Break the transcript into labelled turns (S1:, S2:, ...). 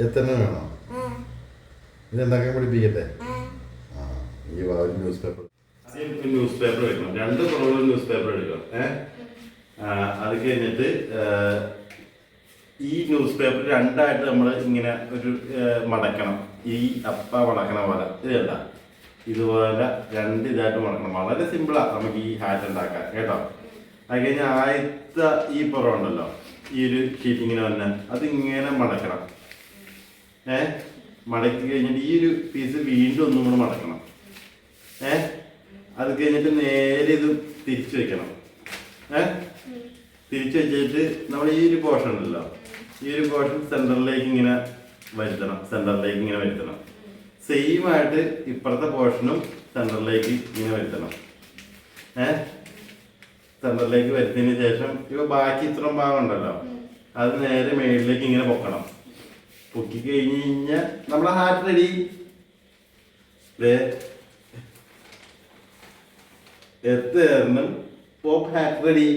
S1: എത്ര വേണോ? ഇതെന്താക്കാൻ പഠിപ്പിക്കട്ടെ? ഈ ന്യൂസ് പേപ്പർ എടുക്കണം. 2 കുറവുള്ള ന്യൂസ് പേപ്പർ എടുക്കണം. അത് കഴിഞ്ഞിട്ട് ഈ ന്യൂസ് പേപ്പർ 2ആയിട്ട് നമ്മൾ ഇങ്ങനെ ഒരു മടക്കണം. ഈ മടക്കണ പോലെ ഇതല്ല, ഇതുപോലെ 2 ഇതായിട്ട് മടക്കണം. വളരെ സിമ്പിളാണ് നമുക്ക് ഈ ഹാറ്റ് ഉണ്ടാക്കാൻ കേട്ടോ. അത് കഴിഞ്ഞ് ആദ്യത്തെ ഈ പുറം ഉണ്ടല്ലോ, ഈ ഒരു ഷീറ്റ് ഇങ്ങനെ വന്നാൽ അതിങ്ങനെ മടക്കണം. മടക്കി കഴിഞ്ഞിട്ട് ഈ ഒരു പീസ് വീണ്ടും ഒന്നും കൂടെ മടക്കണം. അത് കഴിഞ്ഞിട്ട് നേരെ ഇത് തിരിച്ചു വെക്കണം. തിരിച്ചു വെച്ചിട്ട് നമ്മൾ ഈ ഒരു പോർഷൻ ഉണ്ടല്ലോ, ഈ ഒരു പോർഷൻ സെന്ററിലേക്ക് ഇങ്ങനെ വരുത്തണം. സെയിം ആയിട്ട് ഇപ്പുറത്തെ പോർഷനും സെന്ററിലേക്ക് ഇങ്ങനെ വരുത്തണം. സെന്ററിലേക്ക് വരുത്തിയതിന് ശേഷം ഇപ്പൊ ബാക്കി ഇത്രയും ഭാഗം ഉണ്ടല്ലോ, അത് നേരെ മേളിലേക്ക് ഇങ്ങനെ പൊക്കണം. പൊക്കി കഴിഞ്ഞ് കഴിഞ്ഞാൽ നമ്മളെ ഹാറ്റ് റെഡി. എത്തുന്നു പോപ്പ് ഹാറ്റ് റെഡി.